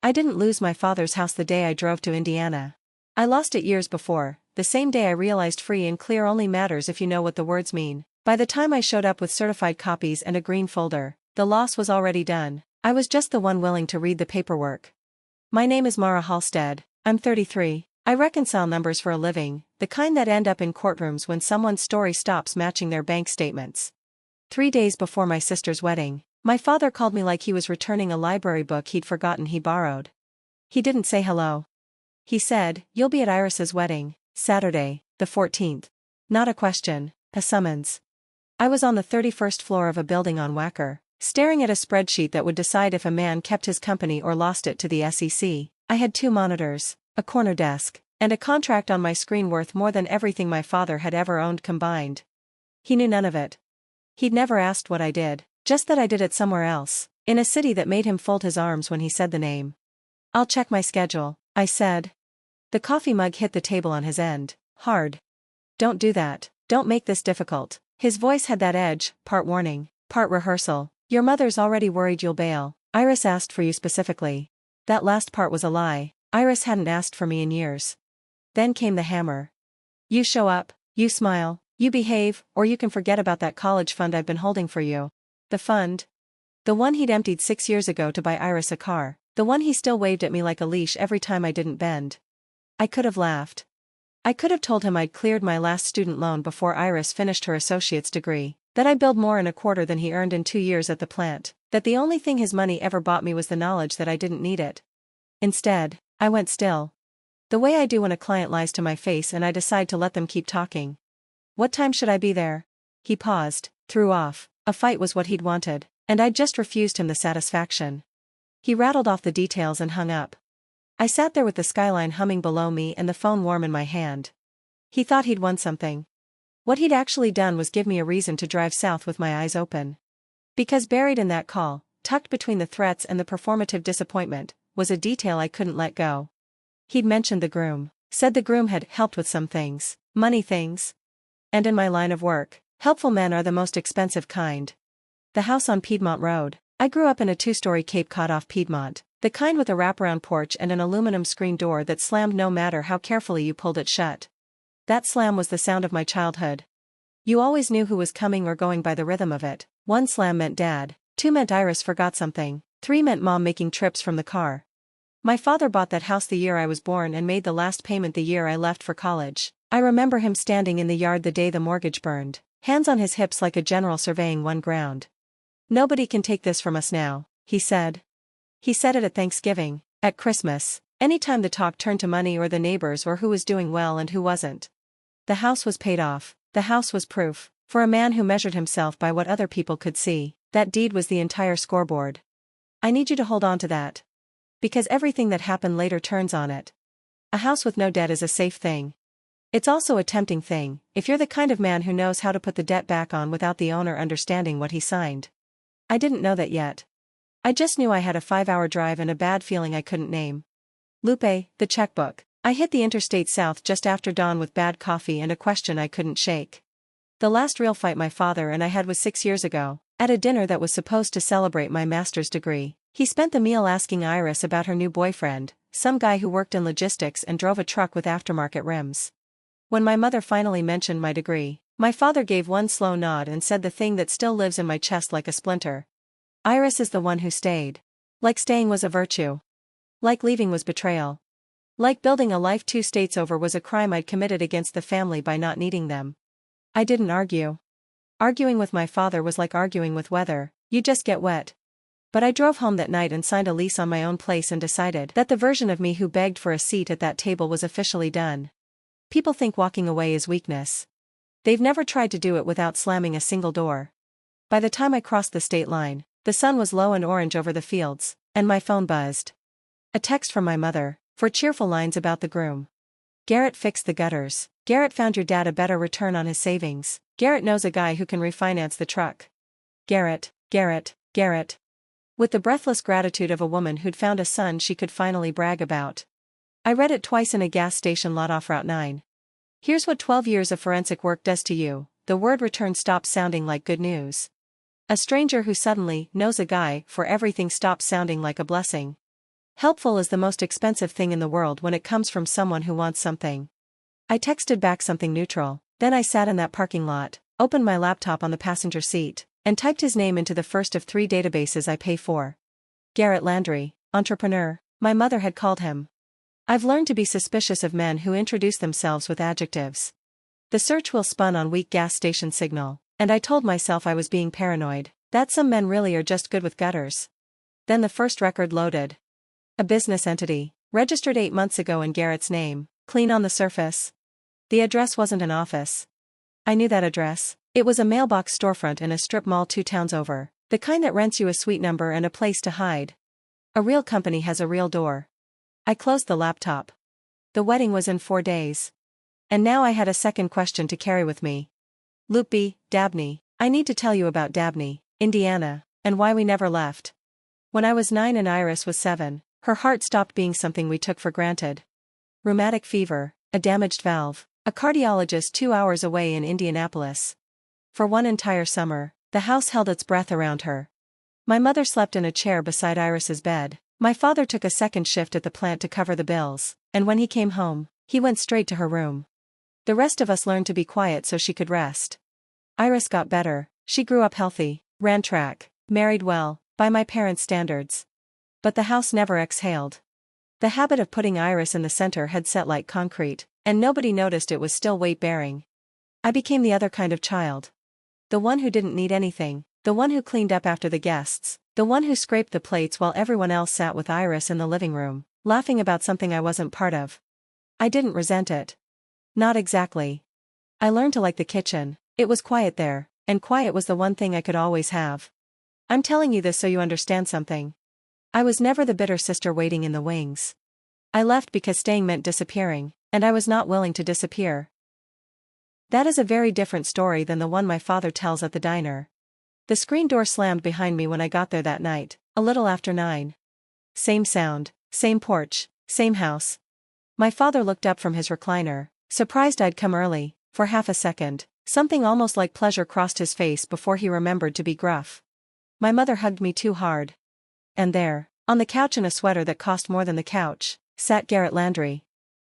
I didn't lose my father's house the day I drove to Indiana. I lost it years before, the same day I realized free and clear only matters if you know what the words mean. By the time I showed up with certified copies and a green folder, the loss was already done. I was just the one willing to read the paperwork. My name is Mara Halstead. I'm 33. I reconcile numbers for a living, the kind that end up in courtrooms when someone's story stops matching their bank statements. 3 days before my sister's wedding, my father called me like he was returning a library book he'd forgotten he borrowed. He didn't say hello. He said, "You'll be at Iris's wedding, Saturday, the 14th. Not a question, a summons. I was on the 31st floor of a building on Wacker, staring at a spreadsheet that would decide if a man kept his company or lost it to the SEC. I had 2 monitors, a corner desk, and a contract on my screen worth more than everything my father had ever owned combined. He knew none of it. He'd never asked what I did, just that I did it somewhere else, in a city that made him fold his arms when he said the name. "I'll check my schedule," I said. The coffee mug hit the table on his end, hard. "Don't do that, don't make this difficult." His voice had that edge, part warning, part rehearsal. "Your mother's already worried you'll bail. Iris asked for you specifically." That last part was a lie. Iris hadn't asked for me in years. Then came the hammer. "You show up, you smile, you behave, or you can forget about that college fund I've been holding for you." The fund? The one he'd emptied 6 years ago to buy Iris a car, the one he still waved at me like a leash every time I didn't bend. I could have laughed. I could have told him I'd cleared my last student loan before Iris finished her associate's degree, that I billed more in a quarter than he earned in 2 years at the plant, that the only thing his money ever bought me was the knowledge that I didn't need it. Instead, I went still. The way I do when a client lies to my face and I decide to let them keep talking. "What time should I be there?" He paused, threw off. A fight was what he'd wanted, and I'd just refused him the satisfaction. He rattled off the details and hung up. I sat there with the skyline humming below me and the phone warm in my hand. He thought he'd won something. What he'd actually done was give me a reason to drive south with my eyes open. Because buried in that call, tucked between the threats and the performative disappointment, was a detail I couldn't let go. He'd mentioned the groom, said the groom had helped with some things, money things. And in my line of work, helpful men are the most expensive kind. The house on Piedmont Road. I grew up in a 2-story Cape Cod off Piedmont, the kind with a wraparound porch and an aluminum screen door that slammed no matter how carefully you pulled it shut. That slam was the sound of my childhood. You always knew who was coming or going by the rhythm of it. 1 slam meant Dad, 2 meant Iris forgot something, 3 meant Mom making trips from the car. My father bought that house the year I was born and made the last payment the year I left for college. I remember him standing in the yard the day the mortgage burned, hands on his hips like a general surveying one ground. "Nobody can take this from us now," he said. He said it at Thanksgiving, at Christmas, any time the talk turned to money or the neighbors or who was doing well and who wasn't. The house was paid off, the house was proof. For a man who measured himself by what other people could see, that deed was the entire scoreboard. I need you to hold on to that. Because everything that happened later turns on it. A house with no debt is a safe thing. It's also a tempting thing, if you're the kind of man who knows how to put the debt back on without the owner understanding what he signed. I didn't know that yet. I just knew I had a 5-hour drive and a bad feeling I couldn't name. Lupe, the checkbook. I hit the interstate south just after dawn with bad coffee and a question I couldn't shake. The last real fight my father and I had was 6 years ago, at a dinner that was supposed to celebrate my master's degree. He spent the meal asking Iris about her new boyfriend, some guy who worked in logistics and drove a truck with aftermarket rims. When my mother finally mentioned my degree, my father gave one slow nod and said the thing that still lives in my chest like a splinter. Iris is the one who stayed. Like staying was a virtue. Like leaving was betrayal. Like building a life 2 states over was a crime I'd committed against the family by not needing them. I didn't argue. Arguing with my father was like arguing with weather, you just get wet. But I drove home that night and signed a lease on my own place and decided that the version of me who begged for a seat at that table was officially done. People think walking away is weakness. They've never tried to do it without slamming a single door. By the time I crossed the state line, the sun was low and orange over the fields, and my phone buzzed. A text from my mother, 4 cheerful lines about the groom. Garrett fixed the gutters. Garrett found your dad a better return on his savings. Garrett knows a guy who can refinance the truck. Garrett, Garrett, Garrett. With the breathless gratitude of a woman who'd found a son she could finally brag about. I read it twice in a gas station lot off Route 9. Here's what 12 years of forensic work does to you. The word return stops sounding like good news. A stranger who suddenly knows a guy for everything stops sounding like a blessing. Helpful is the most expensive thing in the world when it comes from someone who wants something. I texted back something neutral, then I sat in that parking lot, opened my laptop on the passenger seat, and typed his name into the first of 3 databases I pay for. Garrett Landry, entrepreneur, my mother had called him. I've learned to be suspicious of men who introduce themselves with adjectives. The search wheel spun on weak gas station signal, and I told myself I was being paranoid, that some men really are just good with gutters. Then the first record loaded. A business entity, registered 8 months ago in Garrett's name, clean on the surface. The address wasn't an office. I knew that address. It was a mailbox storefront in a strip mall 2 towns over, the kind that rents you a suite number and a place to hide. A real company has a real door. I closed the laptop. The wedding was in 4 days. And now I had a second question to carry with me. Loop B, Dabney. I need to tell you about Dabney, Indiana, and why we never left. When I was 9 and Iris was 7, her heart stopped being something we took for granted. Rheumatic fever, a damaged valve, a cardiologist 2 hours away in Indianapolis. For one entire summer, the house held its breath around her. My mother slept in a chair beside Iris's bed. My father took a second shift at the plant to cover the bills, and when he came home, he went straight to her room. The rest of us learned to be quiet so she could rest. Iris got better, she grew up healthy, ran track, married well, by my parents' standards. But the house never exhaled. The habit of putting Iris in the center had set like concrete, and nobody noticed it was still weight-bearing. I became the other kind of child. The one who didn't need anything, the one who cleaned up after the guests, the one who scraped the plates while everyone else sat with Iris in the living room, laughing about something I wasn't part of. I didn't resent it. Not exactly. I learned to like the kitchen, it was quiet there, and quiet was the one thing I could always have. I'm telling you this so you understand something. I was never the bitter sister waiting in the wings. I left because staying meant disappearing, and I was not willing to disappear. That is a very different story than the one my father tells at the diner. The screen door slammed behind me when I got there that night, a little after 9. Same sound, same porch, same house. My father looked up from his recliner, surprised I'd come early. For half a second, something almost like pleasure crossed his face before he remembered to be gruff. My mother hugged me too hard. And there, on the couch in a sweater that cost more than the couch, sat Garrett Landry.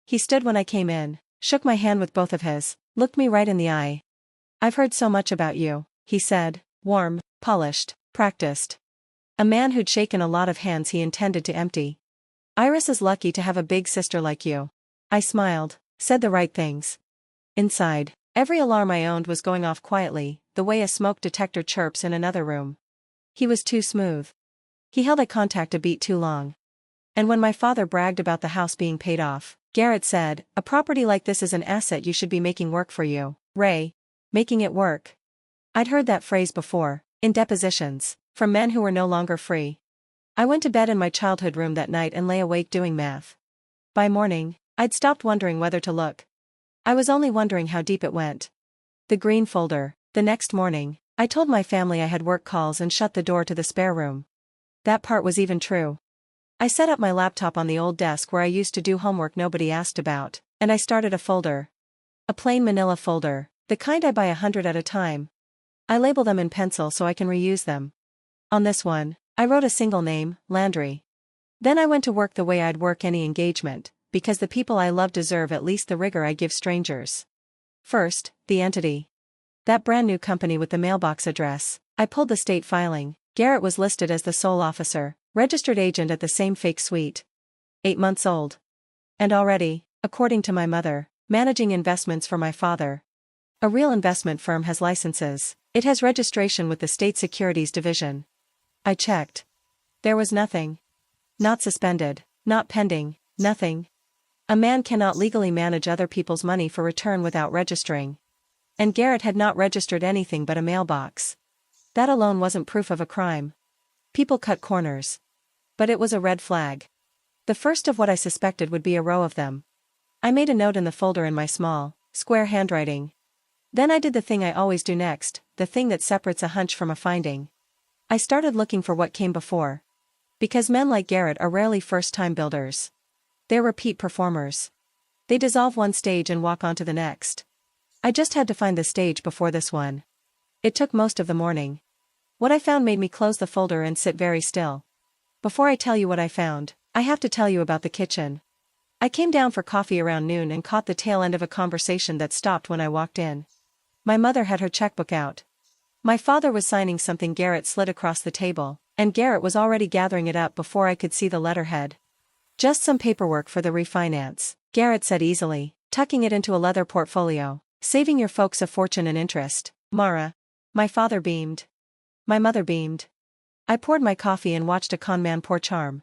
He stood when I came in, shook my hand with both of his, looked me right in the eye. I've heard so much about you, he said, warm, polished, practiced. A man who'd shaken a lot of hands he intended to empty. Iris is lucky to have a big sister like you. I smiled, said the right things. Inside, every alarm I owned was going off quietly, the way a smoke detector chirps in another room. He was too smooth. He held eye contact a beat too long. And when my father bragged about the house being paid off, Garrett said, a property like this is an asset you should be making work for you, Ray. Making it work. I'd heard that phrase before, in depositions, from men who were no longer free. I went to bed in my childhood room that night and lay awake doing math. By morning, I'd stopped wondering whether to look. I was only wondering how deep it went. The green folder. The next morning, I told my family I had work calls and shut the door to the spare room. That part was even true. I set up my laptop on the old desk where I used to do homework nobody asked about, and I started a folder. A plain manila folder, the kind I buy 100 at a time. I label them in pencil so I can reuse them. On this one, I wrote a single name, Landry. Then I went to work the way I'd work any engagement, because the people I love deserve at least the rigor I give strangers. First, the entity. That brand new company with the mailbox address. I pulled the state filing. Garrett was listed as the sole officer, registered agent at the same fake suite. 8 months old. And already, according to my mother, managing investments for my father. A real investment firm has licenses. It has registration with the State Securities Division. I checked. There was nothing. Not suspended, not pending, nothing. A man cannot legally manage other people's money for return without registering. And Garrett had not registered anything but a mailbox. That alone wasn't proof of a crime. People cut corners. But it was a red flag. The first of what I suspected would be a row of them. I made a note in the folder in my small, square handwriting. Then I did the thing I always do next, the thing that separates a hunch from a finding. I started looking for what came before. Because men like Garrett are rarely first-time builders. They're repeat performers. They dissolve one stage and walk on to the next. I just had to find the stage before this one. It took most of the morning. What I found made me close the folder and sit very still. Before I tell you what I found, I have to tell you about the kitchen. I came down for coffee around noon and caught the tail end of a conversation that stopped when I walked in. My mother had her checkbook out. My father was signing something Garrett slid across the table, and Garrett was already gathering it up before I could see the letterhead. Just some paperwork for the refinance, Garrett said easily, tucking it into a leather portfolio. Saving your folks a fortune and interest, Mara. My father beamed. My mother beamed. I poured my coffee and watched a con man pour charm.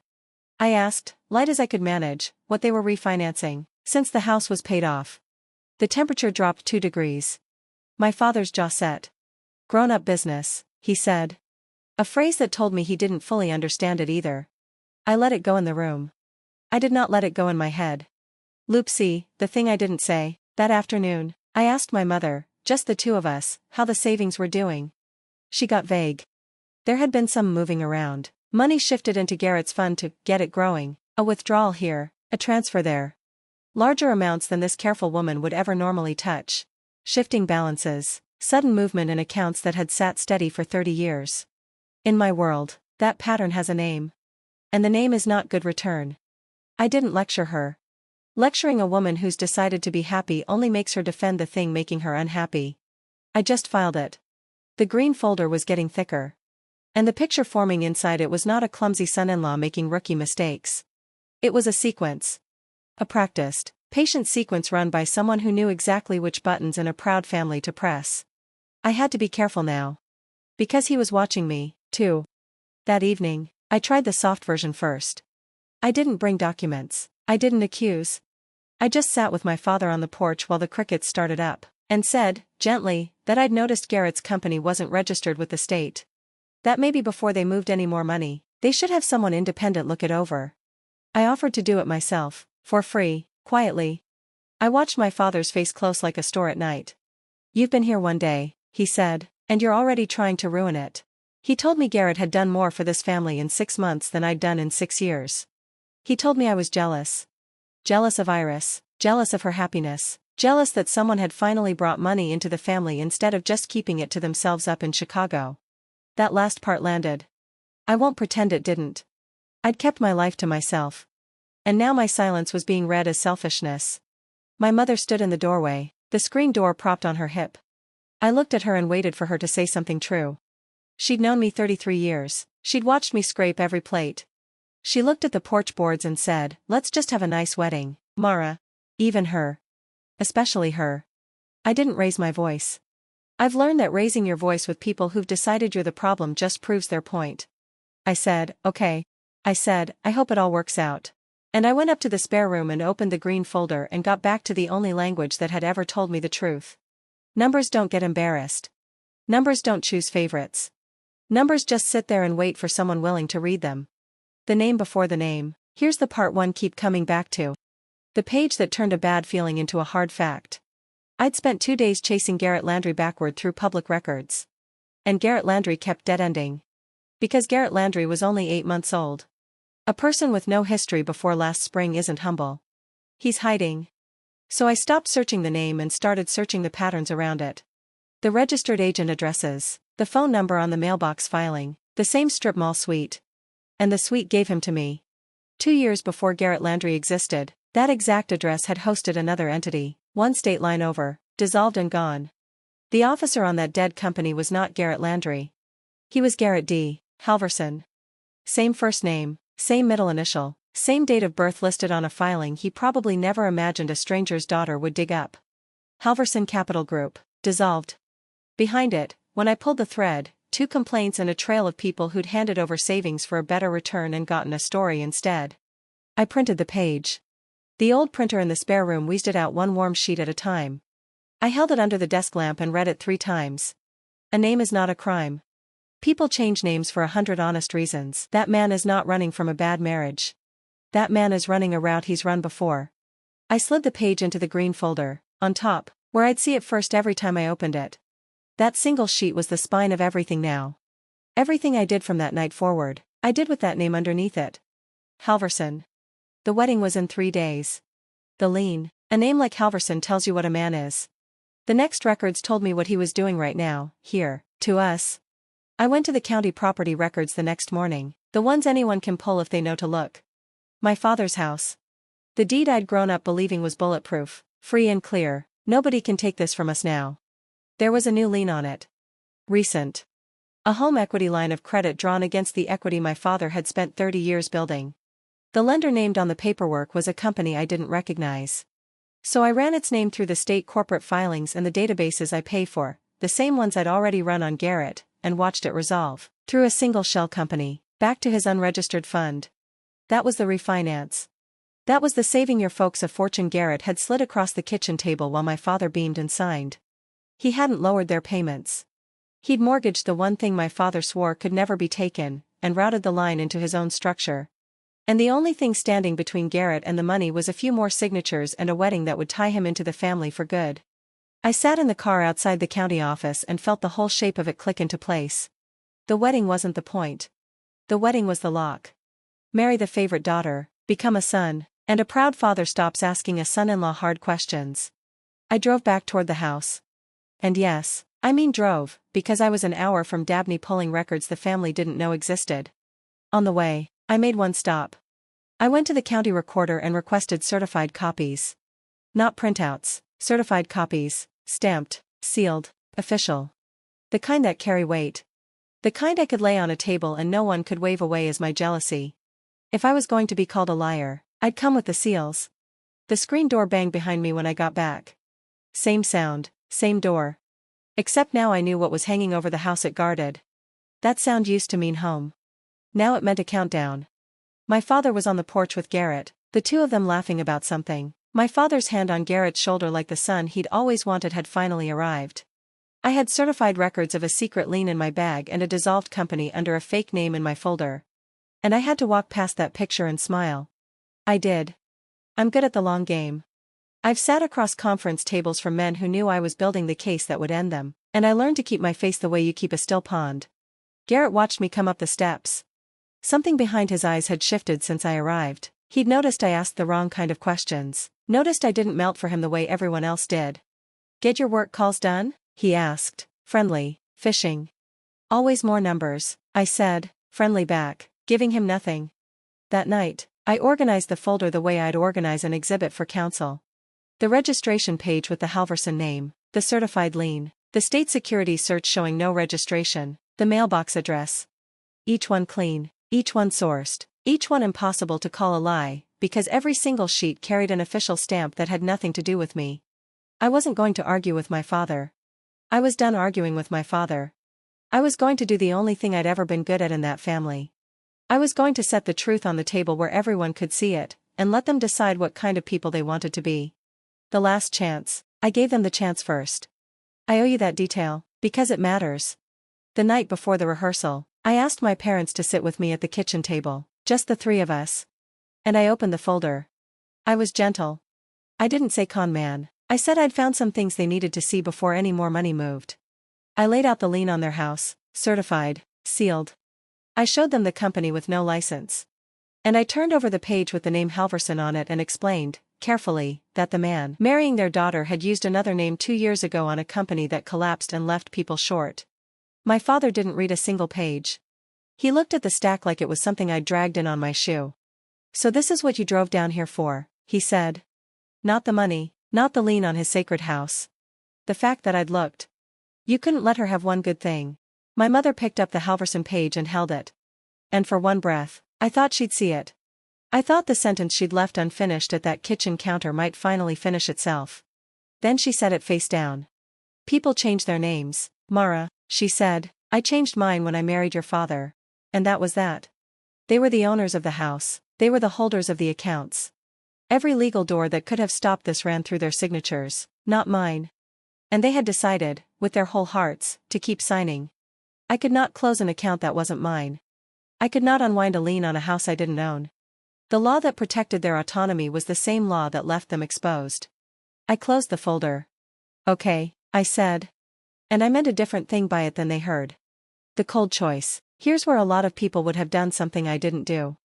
I asked, light as I could manage, what they were refinancing, since the house was paid off. The temperature dropped 2 degrees. My father's jaw set. Grown-up business, he said. A phrase that told me he didn't fully understand it either. I let it go in the room. I did not let it go in my head. Loopsy, the thing I didn't say. That afternoon, I asked my mother, just the two of us, how the savings were doing. She got vague. There had been some moving around. Money shifted into Garrett's fund to get it growing, a withdrawal here, a transfer there. Larger amounts than this careful woman would ever normally touch. Shifting balances, sudden movement in accounts that had sat steady for 30 years. In my world, that pattern has a name. And the name is not good return. I didn't lecture her. Lecturing a woman who's decided to be happy only makes her defend the thing making her unhappy. I just filed it. The green folder was getting thicker. And the picture forming inside it was not a clumsy son-in-law making rookie mistakes. It was a sequence. A practiced, patient sequence run by someone who knew exactly which buttons in a proud family to press. I had to be careful now. Because he was watching me, too. That evening, I tried the soft version first. I didn't bring documents. I didn't accuse. I just sat with my father on the porch while the crickets started up, and said, gently, that I'd noticed Garrett's company wasn't registered with the state. That maybe before they moved any more money, they should have someone independent look it over. I offered to do it myself, for free, quietly. I watched my father's face close like a store at night. You've been here one day, he said, and you're already trying to ruin it. He told me Garrett had done more for this family in 6 months than I'd done in 6 years. He told me I was jealous. Jealous of Iris, jealous of her happiness, jealous that someone had finally brought money into the family instead of just keeping it to themselves up in Chicago. That last part landed. I won't pretend it didn't. I'd kept my life to myself. And now my silence was being read as selfishness. My mother stood in the doorway, the screen door propped on her hip. I looked at her and waited for her to say something true. She'd known me 33 years, she'd watched me scrape every plate. She looked at the porch boards and said, let's just have a nice wedding, Mara. Even her. Especially her. I didn't raise my voice. I've learned that raising your voice with people who've decided you're the problem just proves their point. I said, okay. I said, I hope it all works out. And I went up to the spare room and opened the green folder and got back to the only language that had ever told me the truth. Numbers don't get embarrassed. Numbers don't choose favorites. Numbers just sit there and wait for someone willing to read them. The name before the name. Here's the part one keep coming back to. The page that turned a bad feeling into a hard fact. I'd spent 2 days chasing Garrett Landry backward through public records. And Garrett Landry kept dead-ending. Because Garrett Landry was only 8 months old. A person with no history before last spring isn't humble. He's hiding. So I stopped searching the name and started searching the patterns around it. The registered agent addresses, the phone number on the mailbox filing, the same strip mall suite. And the suite gave him to me. 2 years before Garrett Landry existed, that exact address had hosted another entity, 1 state line over, dissolved and gone. The officer on that dead company was not Garrett Landry. He was Garrett D. Halverson. Same first name, same middle initial, same date of birth listed on a filing he probably never imagined a stranger's daughter would dig up. Halverson Capital Group, dissolved. Behind it, when I pulled the thread, 2 complaints and a trail of people who'd handed over savings for a better return and gotten a story instead. I printed the page. The old printer in the spare room wheezed it out 1 warm sheet at a time. I held it under the desk lamp and read it 3 times. A name is not a crime. People change names for 100 honest reasons. That man is not running from a bad marriage. That man is running a route he's run before. I slid the page into the green folder, on top, where I'd see it first every time I opened it. That single sheet was the spine of everything now. Everything I did from that night forward, I did with that name underneath it. Halverson. The wedding was in 3 days. The lien, a name like Halverson tells you what a man is. The next records told me what he was doing right now, here, to us. I went to the county property records the next morning, the ones anyone can pull if they know to look. My father's house. The deed I'd grown up believing was bulletproof, free and clear. Nobody can take this from us now. There was a new lien on it. Recent. A home equity line of credit drawn against the equity my father had spent 30 years building. The lender named on the paperwork was a company I didn't recognize. So I ran its name through the state corporate filings and the databases I pay for, the same ones I'd already run on Garrett, and watched it resolve, through a single shell company, back to his unregistered fund. That was the refinance. That was the saving your folks a fortune Garrett had slid across the kitchen table while my father beamed and signed. He hadn't lowered their payments. He'd mortgaged the one thing my father swore could never be taken, and routed the line into his own structure. And the only thing standing between Garrett and the money was a few more signatures and a wedding that would tie him into the family for good. I sat in the car outside the county office and felt the whole shape of it click into place. The wedding wasn't the point. The wedding was the lock. Marry the favorite daughter, become a son, and a proud father stops asking a son-in-law hard questions. I drove back toward the house. And yes, I mean drove, because I was an hour from Dabney pulling records the family didn't know existed. On the way, I made one stop. I went to the county recorder and requested certified copies. Not printouts, certified copies, stamped, sealed, official. The kind that carry weight. The kind I could lay on a table and no one could wave away as my jealousy. If I was going to be called a liar, I'd come with the seals. The screen door banged behind me when I got back. Same sound, same door. Except now I knew what was hanging over the house it guarded. That sound used to mean home. Now it meant a countdown. My father was on the porch with Garrett, the two of them laughing about something. My father's hand on Garrett's shoulder like the son he'd always wanted had finally arrived. I had certified records of a secret lien in my bag and a dissolved company under a fake name in my folder. And I had to walk past that picture and smile. I did. I'm good at the long game. I've sat across conference tables from men who knew I was building the case that would end them, and I learned to keep my face the way you keep a still pond. Garrett watched me come up the steps. Something behind his eyes had shifted since I arrived. He'd noticed I asked the wrong kind of questions, noticed I didn't melt for him the way everyone else did. Get your work calls done? He asked, friendly, fishing. Always more numbers, I said, friendly back, giving him nothing. That night, I organized the folder the way I'd organize an exhibit for counsel. The registration page with the Halverson name, the certified lien, the state securities search showing no registration, the mailbox address. Each one clean, each one sourced, each one impossible to call a lie, because every single sheet carried an official stamp that had nothing to do with me. I wasn't going to argue with my father. I was done arguing with my father. I was going to do the only thing I'd ever been good at in that family. I was going to set the truth on the table where everyone could see it, and let them decide what kind of people they wanted to be. The last chance, I gave them the chance first. I owe you that detail, because it matters. The night before the rehearsal, I asked my parents to sit with me at the kitchen table, just the three of us. And I opened the folder. I was gentle. I didn't say con man, I said I'd found some things they needed to see before any more money moved. I laid out the lien on their house, certified, sealed. I showed them the company with no license. And I turned over the page with the name Halverson on it and explained, carefully, that the man marrying their daughter had used another name 2 years ago on a company that collapsed and left people short. My father didn't read a single page. He looked at the stack like it was something I'd dragged in on my shoe. So this is what you drove down here for, he said. Not the money, not the lien on his sacred house. The fact that I'd looked. You couldn't let her have one good thing. My mother picked up the Halverson page and held it. And for one breath, I thought she'd see it. I thought the sentence she'd left unfinished at that kitchen counter might finally finish itself. Then she set it face down. People change their names, Mara, she said. I changed mine when I married your father. And that was that. They were the owners of the house, they were the holders of the accounts. Every legal door that could have stopped this ran through their signatures, not mine. And they had decided, with their whole hearts, to keep signing. I could not close an account that wasn't mine. I could not unwind a lien on a house I didn't own. The law that protected their autonomy was the same law that left them exposed. I closed the folder. Okay, I said. And I meant a different thing by it than they heard. The cold choice. Here's where a lot of people would have done something I didn't do.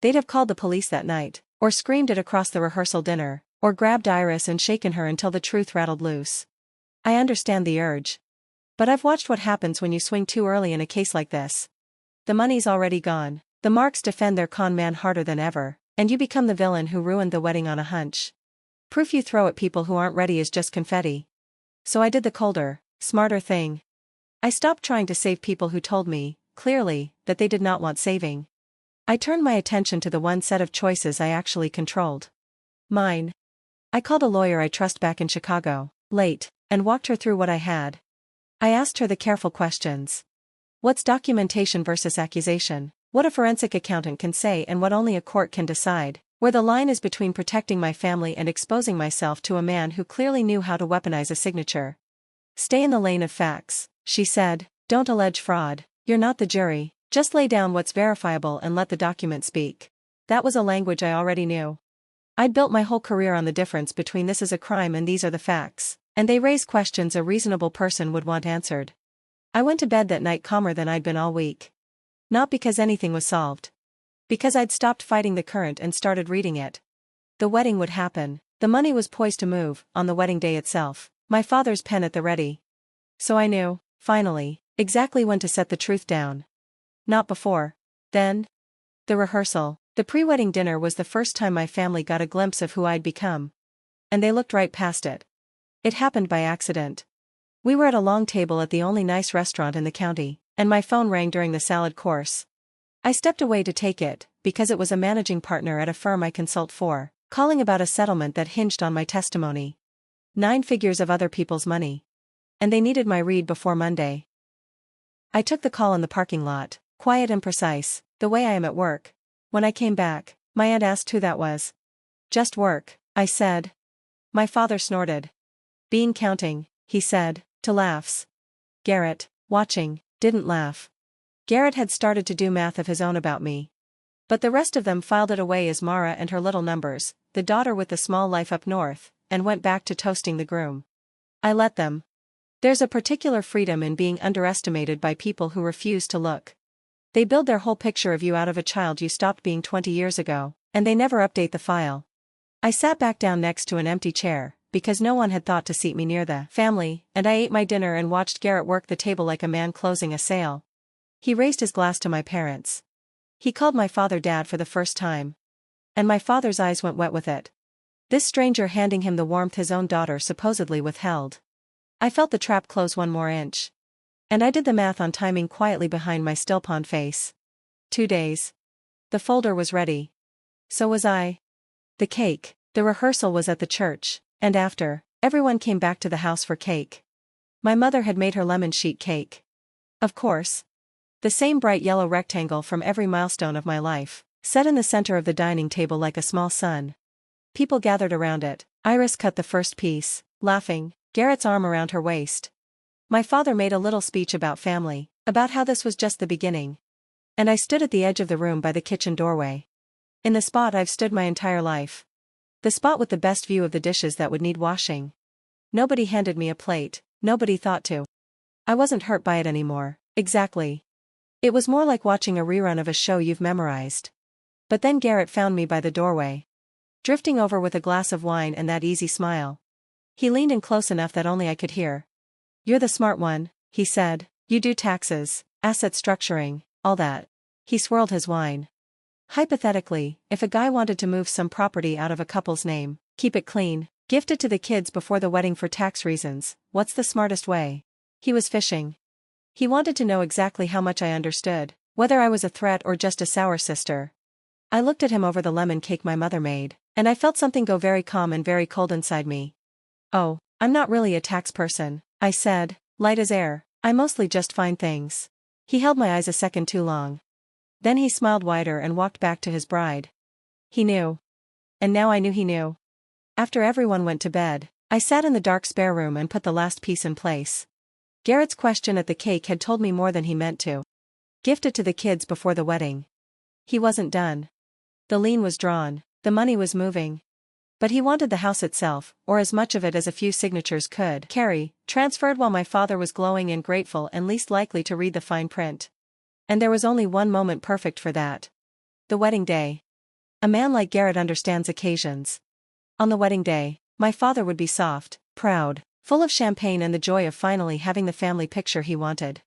They'd have called the police that night, or screamed it across the rehearsal dinner, or grabbed Iris and shaken her until the truth rattled loose. I understand the urge. But I've watched what happens when you swing too early in a case like this. The money's already gone. The Marks defend their con man harder than ever, And you become the villain who ruined the wedding on a hunch. Proof you throw at people who aren't ready is just confetti. So I did the colder, smarter thing. I stopped trying to save people who told me, clearly, that they did not want saving. I turned my attention to the one set of choices I actually controlled. Mine. I called a lawyer I trust back in Chicago, late, and walked her through what I had. I asked her the careful questions. What's documentation versus accusation? What a forensic accountant can say and what only a court can decide. Where the line is between protecting my family and exposing myself to a man who clearly knew how to weaponize a signature. Stay in the lane of facts, she said. Don't allege fraud. You're not the jury. Just lay down what's verifiable and let the document speak. That was a language I already knew. I'd built my whole career on the difference between this is a crime and these are the facts, and they raise questions a reasonable person would want answered. I went to bed that night calmer than I'd been all week. Not because anything was solved. Because I'd stopped fighting the current and started reading it. The wedding would happen. The money was poised to move, on the wedding day itself. My father's pen at the ready. So I knew, finally, exactly when to set the truth down. Not before. Then. The rehearsal. The pre-wedding dinner was the first time my family got a glimpse of who I'd become. And they looked right past it. It happened by accident. We were at a long table at the only nice restaurant in the county, and my phone rang during the salad course. I stepped away to take it, because it was a managing partner at a firm I consult for, calling about a settlement that hinged on my testimony. 9 figures of other people's money. And they needed my read before Monday. I took the call in the parking lot, quiet and precise, the way I am at work. When I came back, my aunt asked who that was. Just work, I said. My father snorted. Bean counting, he said, to laughs. Garrett, watching, didn't laugh. Garrett had started to do math of his own about me. But the rest of them filed it away as Mara and her little numbers, the daughter with the small life up north, and went back to toasting the groom. I let them. There's a particular freedom in being underestimated by people who refuse to look. They build their whole picture of you out of a child you stopped being 20 years ago, and they never update the file. I sat back down next to an empty chair, because no one had thought to seat me near the family, and I ate my dinner and watched Garrett work the table like a man closing a sale. He raised his glass to my parents. He called my father Dad for the first time. And my father's eyes went wet with it. This stranger handing him the warmth his own daughter supposedly withheld. I felt the trap close 1 more inch. And I did the math on timing quietly behind my still-pawned face. 2 days. The folder was ready. So was I. The cake. The rehearsal was at the church, and after, everyone came back to the house for cake. My mother had made her lemon sheet cake. Of course. The same bright yellow rectangle from every milestone of my life, set in the center of the dining table like a small sun. People gathered around it. Iris cut the first piece, laughing, Garrett's arm around her waist. My father made a little speech about family, about how this was just the beginning. And I stood at the edge of the room by the kitchen doorway. In the spot I've stood my entire life. The spot with the best view of the dishes that would need washing. Nobody handed me a plate, nobody thought to. I wasn't hurt by it anymore, exactly. It was more like watching a rerun of a show you've memorized. But then Garrett found me by the doorway. Drifting over with a glass of wine and that easy smile. He leaned in close enough that only I could hear. You're the smart one, he said. You do taxes, asset structuring, all that. He swirled his wine. Hypothetically, if a guy wanted to move some property out of a couple's name, keep it clean, gift it to the kids before the wedding for tax reasons, what's the smartest way? He was fishing. He wanted to know exactly how much I understood, whether I was a threat or just a sour sister. I looked at him over the lemon cake my mother made, and I felt something go very calm and very cold inside me. Oh, I'm not really a tax person, I said, light as air. I mostly just find things. He held my eyes a second too long. Then he smiled wider and walked back to his bride. He knew. And now I knew he knew. After everyone went to bed, I sat in the dark spare room and put the last piece in place. Garrett's question at the cake had told me more than he meant to. Gift it to the kids before the wedding. He wasn't done. The lien was drawn, the money was moving. But he wanted the house itself, or as much of it as a few signatures could carry, transferred while my father was glowing and grateful and least likely to read the fine print. And there was only one moment perfect for that. The wedding day. A man like Garrett understands occasions. On the wedding day, my father would be soft, proud, full of champagne and the joy of finally having the family picture he wanted.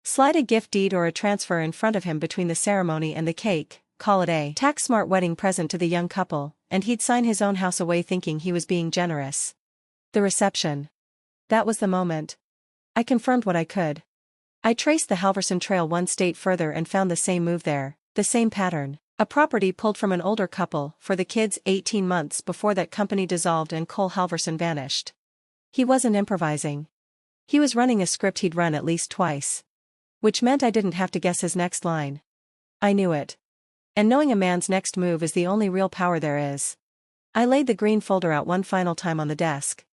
Slide a gift deed or a transfer in front of him between the ceremony and the cake, call it a tax-smart wedding present to the young couple, and he'd sign his own house away thinking he was being generous. The reception. That was the moment. I confirmed what I could. I traced the Halverson Trail one state further and found the same move there, the same pattern. A property pulled from an older couple for the kids 18 months before that company dissolved and Cole Halverson vanished. He wasn't improvising. He was running a script he'd run at least twice. Which meant I didn't have to guess his next line. I knew it. And knowing a man's next move is the only real power there is. I laid the green folder out one final time on the desk.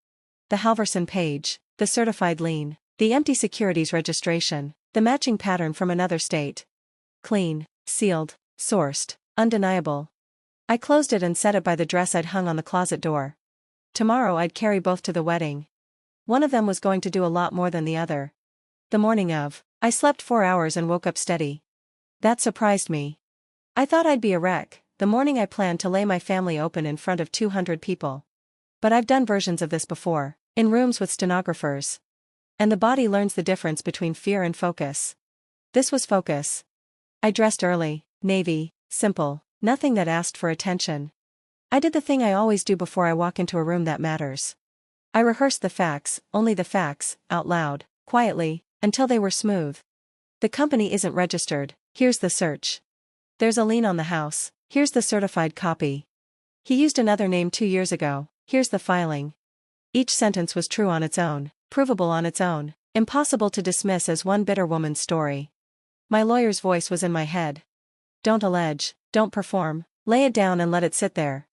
The Halverson page, the certified lien, the empty securities registration, the matching pattern from another state. Clean, sealed, sourced, undeniable. I closed it and set it by the dress I'd hung on the closet door. Tomorrow I'd carry both to the wedding. One of them was going to do a lot more than the other. The morning of, I slept 4 hours and woke up steady. That surprised me. I thought I'd be a wreck, the morning I planned to lay my family open in front of 200 people. But I've done versions of this before, in rooms with stenographers. And the body learns the difference between fear and focus. This was focus. I dressed early, navy, simple, nothing that asked for attention. I did the thing I always do before I walk into a room that matters. I rehearsed the facts, only the facts, out loud, quietly, until they were smooth. The company isn't registered, here's the search. There's a lien on the house, here's the certified copy. He used another name 2 years ago, here's the filing. Each sentence was true on its own, provable on its own, impossible to dismiss as one bitter woman's story. My lawyer's voice was in my head. Don't allege, don't perform, lay it down and let it sit there.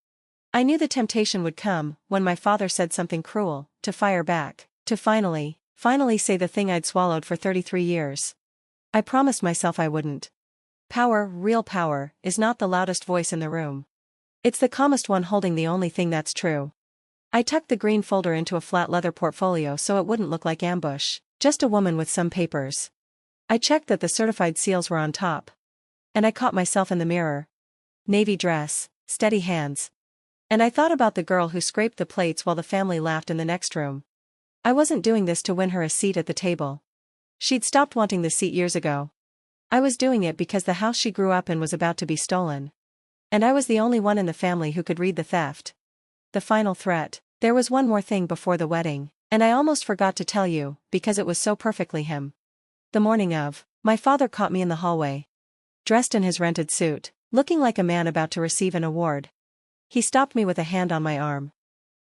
I knew the temptation would come, when my father said something cruel, to fire back, to finally say the thing I'd swallowed for 33 years. I promised myself I wouldn't. Power, real power, is not the loudest voice in the room. It's the calmest one holding the only thing that's true. I tucked the green folder into a flat leather portfolio so it wouldn't look like ambush, just a woman with some papers. I checked that the certified seals were on top. And I caught myself in the mirror. Navy dress, steady hands. And I thought about the girl who scraped the plates while the family laughed in the next room. I wasn't doing this to win her a seat at the table. She'd stopped wanting the seat years ago. I was doing it because the house she grew up in was about to be stolen. And I was the only one in the family who could read the theft. The final threat. There was one more thing before the wedding, and I almost forgot to tell you, because it was so perfectly him. The morning of, my father caught me in the hallway. Dressed in his rented suit, looking like a man about to receive an award. He stopped me with a hand on my arm.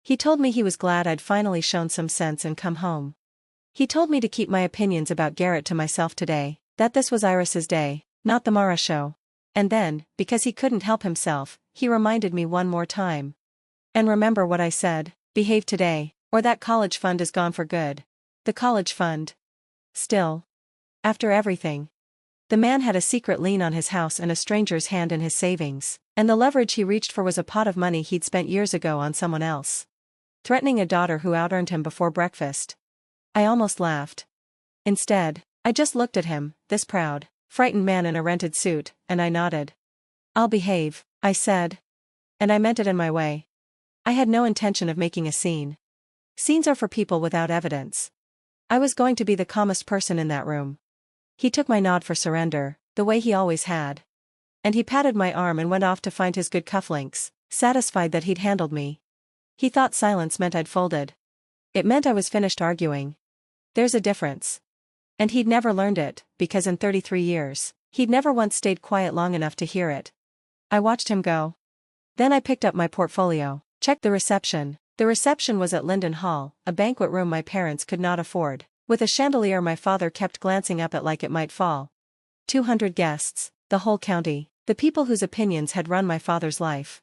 He told me he was glad I'd finally shown some sense and come home. He told me to keep my opinions about Garrett to myself today, that this was Iris's day, not the Mara show. And then, because he couldn't help himself, he reminded me one more time. And remember what I said, behave today, or that college fund is gone for good. The college fund. Still. After everything. The man had a secret lien on his house and a stranger's hand in his savings, and the leverage he reached for was a pot of money he'd spent years ago on someone else. Threatening a daughter who out-earned him before breakfast. I almost laughed. Instead, I just looked at him, this proud, frightened man in a rented suit, and I nodded. I'll behave, I said. And I meant it in my way. I had no intention of making a scene. Scenes are for people without evidence. I was going to be the calmest person in that room. He took my nod for surrender, the way he always had. And he patted my arm and went off to find his good cufflinks, satisfied that he'd handled me. He thought silence meant I'd folded. It meant I was finished arguing. There's a difference. And he'd never learned it, because in 33 years, he'd never once stayed quiet long enough to hear it. I watched him go. Then I picked up my portfolio, checked the reception. The reception was at Linden Hall, a banquet room my parents could not afford, with a chandelier my father kept glancing up at like it might fall. 200 guests, the whole county, the people whose opinions had run my father's life.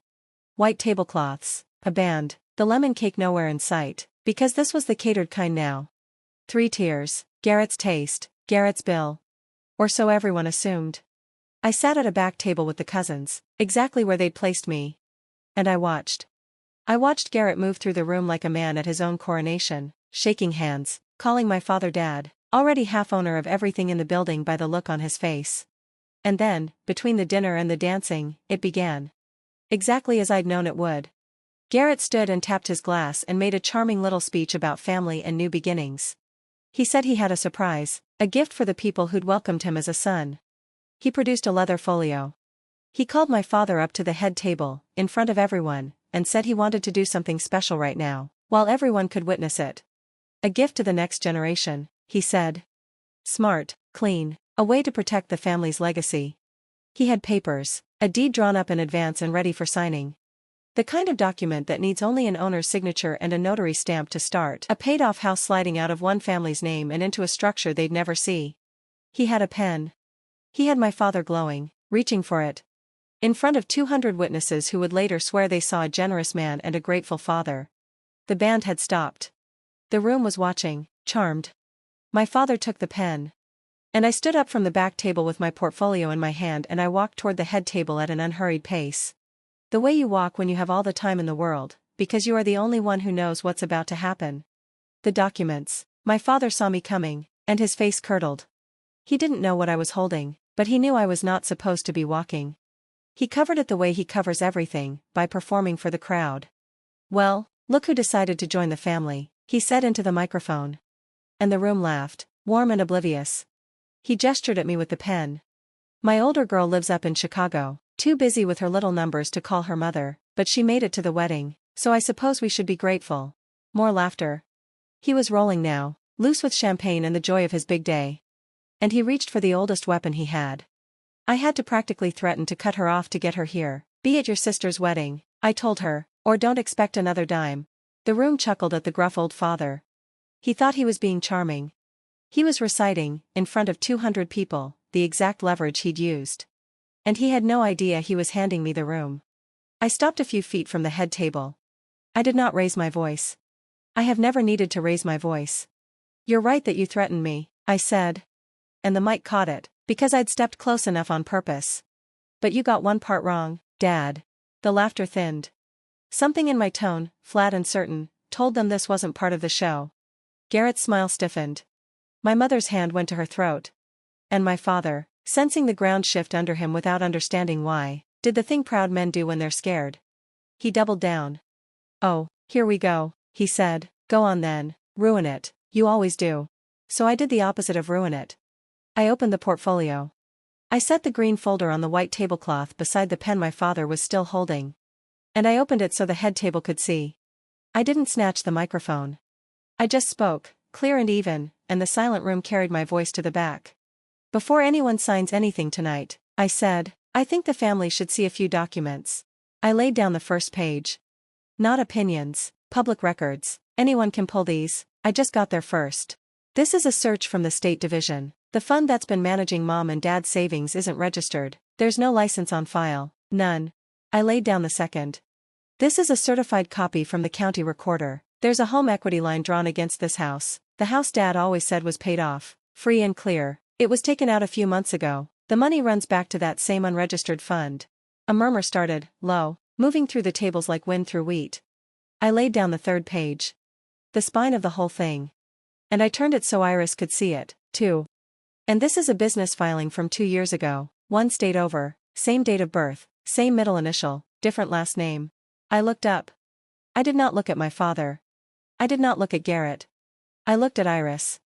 White tablecloths, a band, the lemon cake nowhere in sight, because this was the catered kind now. 3 tiers, Garrett's taste, Garrett's bill. Or so everyone assumed. I sat at a back table with the cousins, exactly where they'd placed me. And I watched. I watched Garrett move through the room like a man at his own coronation, shaking hands, calling my father Dad, already half owner of everything in the building by the look on his face. And then, between the dinner and the dancing, it began. Exactly as I'd known it would. Garrett stood and tapped his glass and made a charming little speech about family and new beginnings. He said he had a surprise, a gift for the people who'd welcomed him as a son. He produced a leather folio. He called my father up to the head table, in front of everyone, and said he wanted to do something special right now, while everyone could witness it. A gift to the next generation, he said. Smart, clean, a way to protect the family's legacy. He had papers, a deed drawn up in advance and ready for signing. The kind of document that needs only an owner's signature and a notary stamp to start. A paid-off house sliding out of one family's name and into a structure they'd never see. He had a pen. He had my father glowing, reaching for it. In front of 200 witnesses who would later swear they saw a generous man and a grateful father. The band had stopped. The room was watching, charmed. My father took the pen. And I stood up from the back table with my portfolio in my hand and I walked toward the head table at an unhurried pace. The way you walk when you have all the time in the world, because you are the only one who knows what's about to happen. The documents. My father saw me coming, and his face curdled. He didn't know what I was holding, but he knew I was not supposed to be walking. He covered it the way he covers everything, by performing for the crowd. Well, look who decided to join the family, he said into the microphone. And the room laughed, warm and oblivious. He gestured at me with the pen. My older girl lives up in Chicago, too busy with her little numbers to call her mother, but she made it to the wedding, so I suppose we should be grateful. More laughter. He was rolling now, loose with champagne and the joy of his big day. And he reached for the oldest weapon he had. I had to practically threaten to cut her off to get her here. Be at your sister's wedding, I told her, or don't expect another dime. The room chuckled at the gruff old father. He thought he was being charming. He was reciting, in front of 200 people, the exact leverage he'd used. And he had no idea he was handing me the room. I stopped a few feet from the head table. I did not raise my voice. I have never needed to raise my voice. You're right that you threatened me, I said. And the mic caught it, because I'd stepped close enough on purpose. But you got one part wrong, Dad. The laughter thinned. Something in my tone, flat and certain, told them this wasn't part of the show. Garrett's smile stiffened. My mother's hand went to her throat. And my father, sensing the ground shift under him without understanding why, did the thing proud men do when they're scared. He doubled down. Oh, here we go, he said. Go on then, ruin it, you always do. So I did the opposite of ruin it. I opened the portfolio. I set the green folder on the white tablecloth beside the pen my father was still holding. And I opened it so the head table could see. I didn't snatch the microphone. I just spoke, clear and even, and the silent room carried my voice to the back. Before anyone signs anything tonight, I said, I think the family should see a few documents. I laid down the first page. Not opinions, public records, anyone can pull these, I just got there first. This is a search from the State Division. The fund that's been managing Mom and Dad's savings isn't registered, there's no license on file, none. I laid down the second. This is a certified copy from the county recorder. There's a home equity line drawn against this house. The house Dad always said was paid off, free and clear. It was taken out a few months ago. The money runs back to that same unregistered fund. A murmur started, low, moving through the tables like wind through wheat. I laid down the third page. The spine of the whole thing. And I turned it so Iris could see it, too. And this is a business filing from 2 years ago, one state over, same date of birth, same middle initial, different last name. I looked up. I did not look at my father. I did not look at Garrett. I looked at Iris.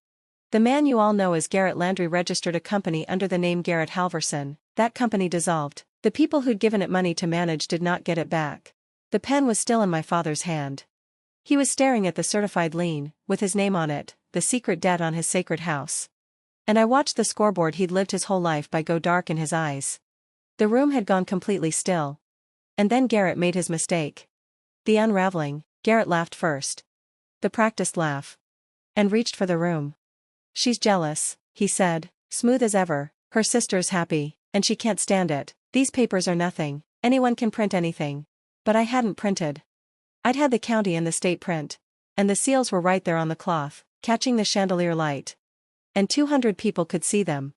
The man you all know as Garrett Landry registered a company under the name Garrett Halverson. That company dissolved. The people who'd given it money to manage did not get it back. The pen was still in my father's hand. He was staring at the certified lien, with his name on it, the secret debt on his sacred house. And I watched the scoreboard he'd lived his whole life by go dark in his eyes. The room had gone completely still. And then Garrett made his mistake. The unraveling. Garrett laughed first. The practiced laugh. And reached for the room. She's jealous, he said, smooth as ever. Her sister's happy, and she can't stand it. These papers are nothing. Anyone can print anything. But I hadn't printed. I'd had the county and the state print. And the seals were right there on the cloth, catching the chandelier light. And 200 people could see them.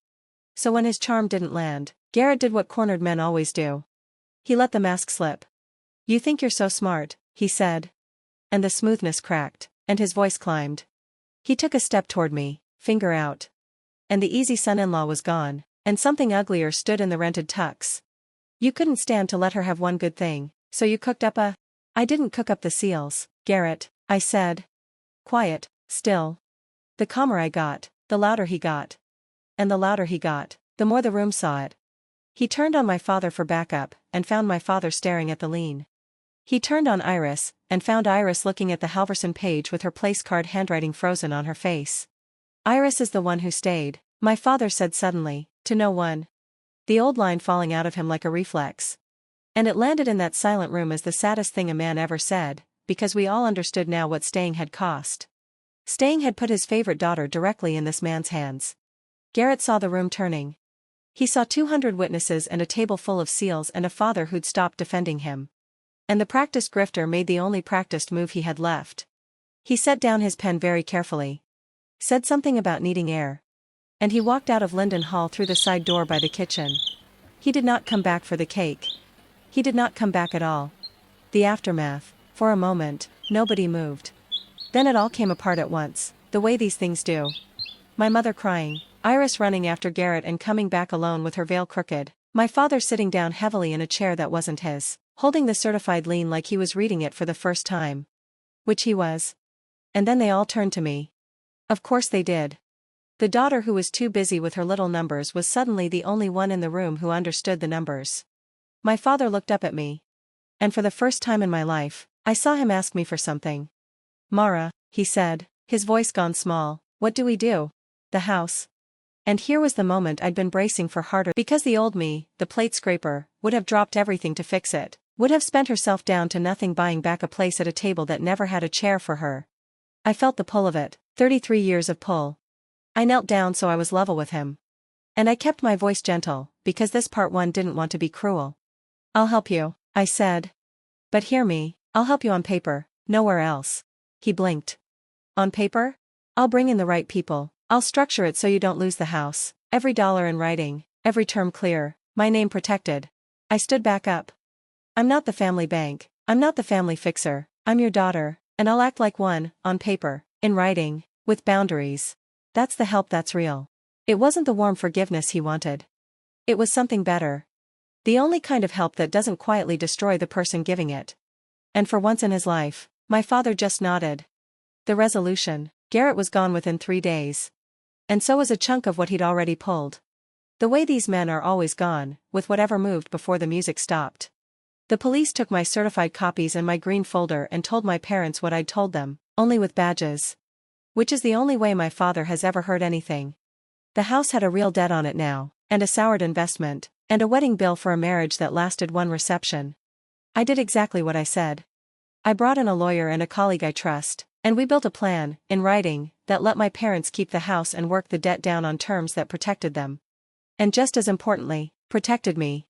So when his charm didn't land, Garrett did what cornered men always do. He let the mask slip. You think you're so smart, he said. And the smoothness cracked, and his voice climbed. He took a step toward me, finger out. And the easy son-in-law was gone, and something uglier stood in the rented tux. You couldn't stand to let her have one good thing, so you cooked up a... I didn't cook up the seals, Garrett, I said. Quiet, still. The calmer I got, the louder he got. And the louder he got, the more the room saw it. He turned on my father for backup, and found my father staring at the lien. He turned on Iris, and found Iris looking at the Halverson page with her place card handwriting frozen on her face. Iris is the one who stayed, my father said suddenly, to no one. The old line falling out of him like a reflex. And it landed in that silent room as the saddest thing a man ever said, because we all understood now what staying had cost. Staying had put his favorite daughter directly in this man's hands. Garrett saw the room turning. He saw 200 witnesses and a table full of seals and a father who'd stopped defending him. And the practiced grifter made the only practiced move he had left. He set down his pen very carefully. Said something about needing air. And he walked out of Linden Hall through the side door by the kitchen. He did not come back for the cake. He did not come back at all. The aftermath, for a moment, nobody moved. Then it all came apart at once, the way these things do. My mother crying, Iris running after Garrett and coming back alone with her veil crooked, my father sitting down heavily in a chair that wasn't his, holding the certified lien like he was reading it for the first time. Which he was. And then they all turned to me. Of course they did. The daughter who was too busy with her little numbers was suddenly the only one in the room who understood the numbers. My father looked up at me. And for the first time in my life, I saw him ask me for something. Mara, he said, his voice gone small, what do we do? The house. And here was the moment I'd been bracing for harder because the old me, the plate scraper, would have dropped everything to fix it, would have spent herself down to nothing buying back a place at a table that never had a chair for her. I felt the pull of it, 33 years of pull. I knelt down so I was level with him. And I kept my voice gentle, because this part one didn't want to be cruel. I'll help you, I said. But hear me, I'll help you on paper, nowhere else. He blinked. On paper? I'll bring in the right people, I'll structure it so you don't lose the house, every dollar in writing, every term clear, my name protected. I stood back up. I'm not the family bank, I'm not the family fixer, I'm your daughter, and I'll act like one, on paper, in writing, with boundaries. That's the help that's real. It wasn't the warm forgiveness he wanted. It was something better. The only kind of help that doesn't quietly destroy the person giving it. And for once in his life, my father just nodded. The resolution, Garrett was gone within 3 days. And so was a chunk of what he'd already pulled. The way these men are always gone, with whatever moved before the music stopped. The police took my certified copies and my green folder and told my parents what I'd told them, only with badges. Which is the only way my father has ever heard anything. The house had a real debt on it now, and a soured investment, and a wedding bill for a marriage that lasted one reception. I did exactly what I said. I brought in a lawyer and a colleague I trust, and we built a plan, in writing, that let my parents keep the house and work the debt down on terms that protected them. And just as importantly, protected me.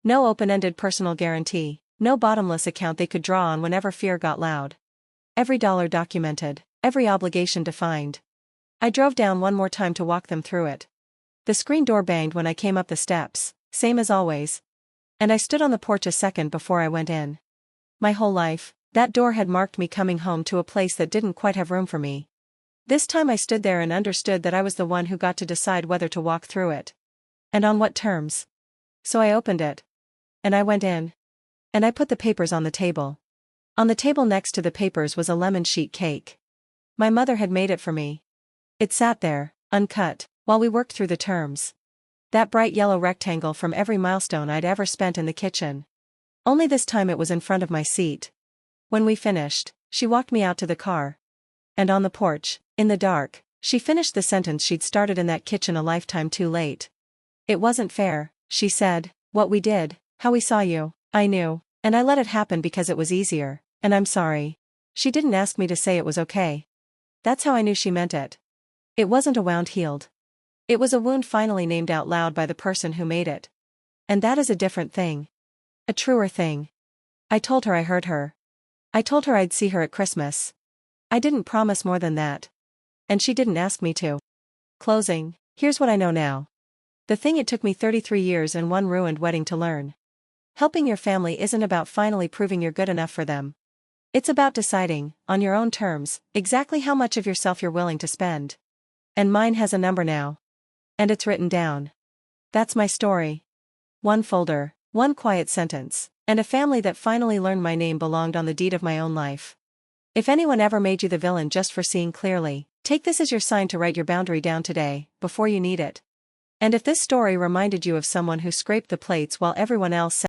No open-ended personal guarantee, no bottomless account they could draw on whenever fear got loud. Every dollar documented. Every obligation defined. I drove down one more time to walk them through it. The screen door banged when I came up the steps, same as always. And I stood on the porch a second before I went in. My whole life, that door had marked me coming home to a place that didn't quite have room for me. This time I stood there and understood that I was the one who got to decide whether to walk through it. And on what terms. So I opened it. And I went in. And I put the papers on the table. On the table next to the papers was a lemon sheet cake. My mother had made it for me. It sat there, uncut, while we worked through the terms. That bright yellow rectangle from every milestone I'd ever spent in the kitchen. Only this time it was in front of my seat. When we finished, she walked me out to the car. And on the porch, in the dark, she finished the sentence she'd started in that kitchen a lifetime too late. It wasn't fair, she said, what we did, how we saw you, I knew, and I let it happen because it was easier, and I'm sorry. She didn't ask me to say it was okay. That's how I knew she meant it. It wasn't a wound healed. It was a wound finally named out loud by the person who made it. And that is a different thing. A truer thing. I told her I heard her. I told her I'd see her at Christmas. I didn't promise more than that. And she didn't ask me to. Closing, here's what I know now. The thing it took me 33 years and one ruined wedding to learn. Helping your family isn't about finally proving you're good enough for them. It's about deciding, on your own terms, exactly how much of yourself you're willing to spend. And mine has a number now. And it's written down. That's my story. One folder, one quiet sentence, and a family that finally learned my name belonged on the deed of my own life. If anyone ever made you the villain just for seeing clearly, take this as your sign to write your boundary down today, before you need it. And if this story reminded you of someone who scraped the plates while everyone else